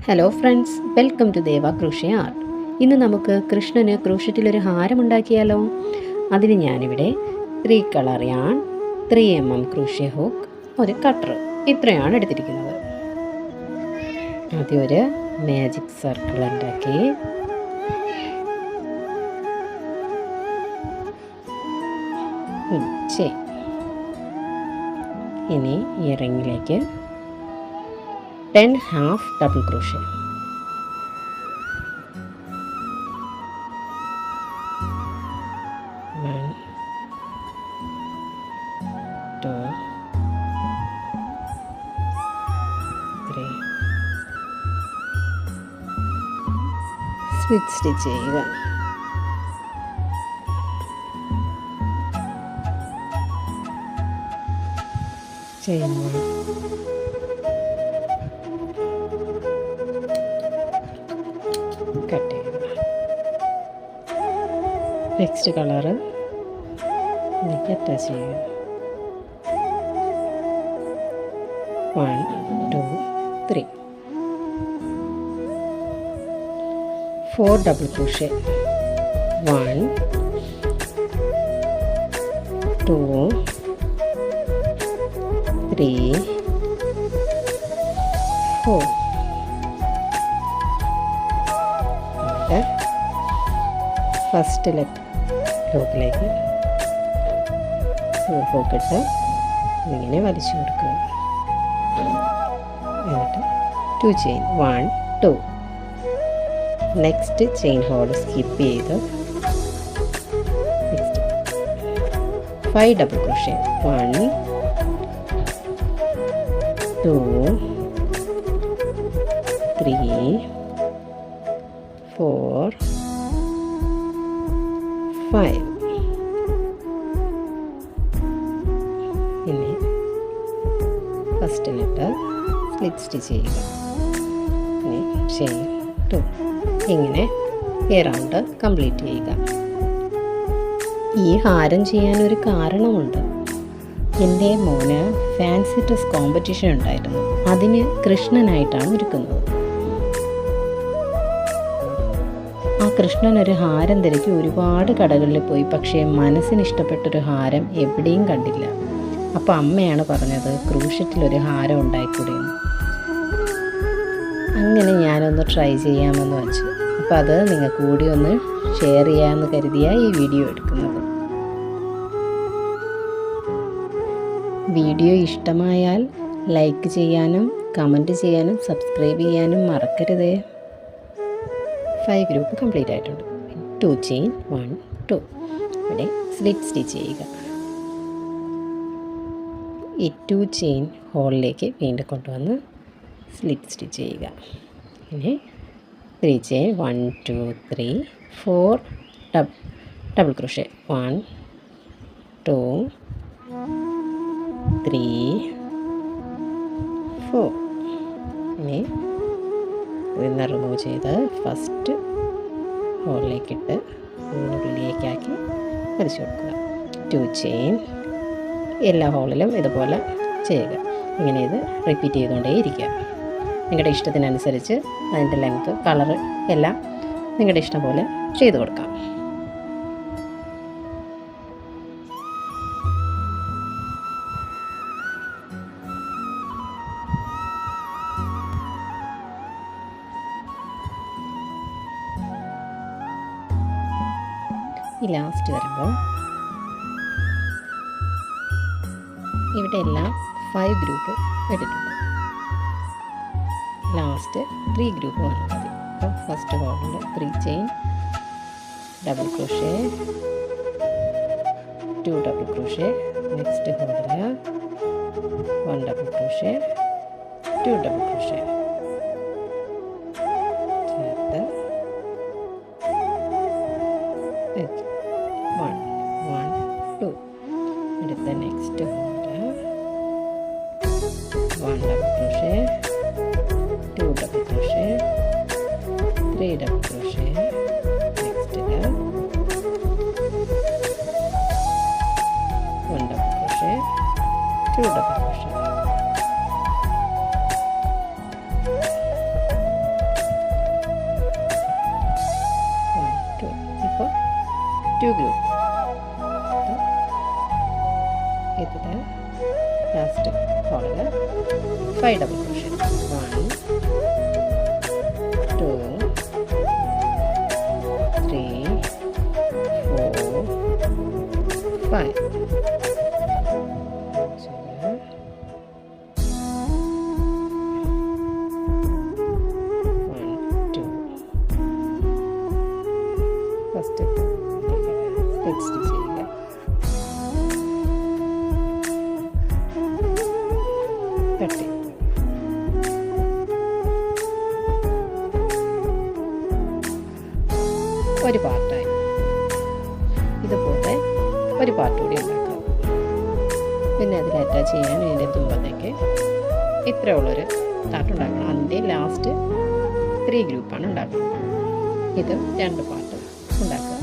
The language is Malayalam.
Hello friends, welcome to Deva crochet art. ഇന്ന് നമുക്ക് കൃഷ്ണന് ക്രൂഷ്യറ്റിലൊരു ഹാരം ഉണ്ടാക്കിയാലോ. അതിന് ഞാനിവിടെ 3 colour yarn, 3mm crochet hook, ഒരു കട്ടർ, ഇത്രയാണ് എടുത്തിരിക്കുന്നത്. ആദ്യം ഒരു മാജിക് സർക്കിൾ ഉണ്ടാക്കി ഇനി ഈ റിങ്ങിലേക്ക് 10 half double crochet, slip stitch ചെയ്യുക. കട്ട് ചെയ്യുക. നെക്സ്റ്റ് കളറ് ഇതിലേക്ക് അറ്റാച്ച് ചെയ്യുക. 1 2 3 4 ഡബിൾ ക്രോഷ്യ, 1 2 3 4. ഫസ്റ്റ് ലൂപ്പിലേക്ക് ഹൂക്കിട്ട് ഇങ്ങനെ വലിച്ചു കൊടുക്കുക. എന്നിട്ട് 2 chain, 1 2. Next chain whole skip ചെയ്ത് നെക്സ്റ്റ് 5 ഡബിൾ ക്രോഷ്യ, 1 2 3 4 5. പിന്നെ ഫസ്റ്റിലിട്ട് സ്ലിറ്റ് സ്റ്റിച്ച് ചെയ്യുക. പിന്നെ ചെയിൻ 2. ഇങ്ങനെ ഈ റൗണ്ട് കംപ്ലീറ്റ് ചെയ്യുക. ഈ ഹാരം ചെയ്യാനൊരു കാരണമുണ്ട്. എൻ്റെ മോന് ഫാൻസി ഡ്രസ് കോമ്പറ്റീഷൻ ഉണ്ടായിരുന്നു. അതിന് കൃഷ്ണനായിട്ടാണ് ഒരുക്കുന്നത്. ആ കൃഷ്ണനൊരു ഹാരം തിരക്കി ഒരുപാട് കടകളിൽ പോയി, പക്ഷേ മനസ്സിന് ഇഷ്ടപ്പെട്ടൊരു ഹാരം എവിടെയും കണ്ടില്ല. അപ്പോൾ അമ്മയാണ് പറഞ്ഞത് ക്രൂഷ്യറ്റിലൊരു ഹാരം ഉണ്ടായിക്കൂടെയെന്ന്. അങ്ങനെ ഞാനൊന്ന് ട്രൈ ചെയ്യാമെന്ന് വെച്ചു. അപ്പോൾ അത് നിങ്ങൾക്ക് കൂടി ഒന്ന് ഷെയർ ചെയ്യാമെന്ന് കരുതിയാണ് ഈ വീഡിയോ എടുക്കുന്നത്. വീഡിയോ ഇഷ്ടമായാൽ ലൈക്ക് ചെയ്യാനും കമൻറ്റ് ചെയ്യാനും സബ്സ്ക്രൈബ് ചെയ്യാനും മറക്കരുതേ. 5 ഗ്രൂപ്പ് കംപ്ലീറ്റ് ആയിട്ടുണ്ട്. 2 ചെയിൻ, 1 2. ഇവിടെ സ്ലിറ്റ് സ്റ്റിച്ച് ചെയ്യുക. ഈ 2 ചെയിൻ ഹോളിലേക്ക് വീണ്ടും കൊണ്ടുവന്ന് സ്ലിറ്റ് സ്റ്റിച്ച് ചെയ്യുക. പിന്നെ 3 ചെയിൻ, 1 2 3 4 ഡബിൾ ക്രോഷ്യ, 1 2 3 4. ഇനി ഇതിന്ന് റിമൂവ് ചെയ്ത് ഫസ്റ്റ് ഹോളിലേക്കിട്ട് ഉള്ളിലേക്കാക്കി വലിച്ചു കൊടുക്കുക. 2 ചെയിൻ എല്ലാ ഹോളിലും ഇതുപോലെ ചെയ്യുക. ഇങ്ങനെ ഇത് റിപ്പീറ്റ് ചെയ്തുകൊണ്ടേ ഇരിക്കുക. നിങ്ങളുടെ ഇഷ്ടത്തിനനുസരിച്ച് അതിൻ്റെ ലെങ്ത്ത്, കളറ് എല്ലാം നിങ്ങളുടെ ഇഷ്ടം പോലെ ചെയ്ത് കൊടുക്കാം. ഈ ലാസ്റ്റ് വരുമ്പോൾ ഇവിടെ എല്ലാം 5 ഗ്രൂപ്പ് ഇട്ടിട്ടുണ്ട്. ലാസ്റ്റ് 3 ഗ്രൂപ്പ് വന്നാൽ മതി. അപ്പോൾ ഫസ്റ്റ് ഹോളിൽ 3 chain, double crochet, 2 double crochet. Next ഹോളിൽ 1 ഡബിൾ ക്രോഷ്യ, 2 ഡബിൾ ക്രോഷ്യ ചേർത്ത് 1 1 2. അടുത്ത നെക്സ്റ്റ് ഹോളിൽ 1 double crochet, 2 double crochet, 3 double crochet. നെക്സ്റ്റിൽ 1 double crochet, 2 double crochet. 2 group. ഇതിൽ ലാസ്റ്റ് ഹോളിൽ 5 double crochet. 1 2 3 4 5. First split stitch ചെയ്യുക. കട്ട് ഒരു പാർട്ടായി. ഇതുപോലെ ഒരു പാർട്ട് കൂടി ഉണ്ടാക്കാം. പിന്നെ അതിൽ അറ്റാച്ച് ചെയ്യാൻ ഇതിൻ്റെ തുമ്പത്തേക്ക് ഇത്രയുള്ളൊരു താട്ടുണ്ടാക്കണം. അതിൻ്റെ ലാസ്റ്റ് 3 ഗ്രൂപ്പാണ് ഉണ്ടാക്കുന്നത്. ഇത് 2 പാർട്ട് ഉണ്ടാക്കുക.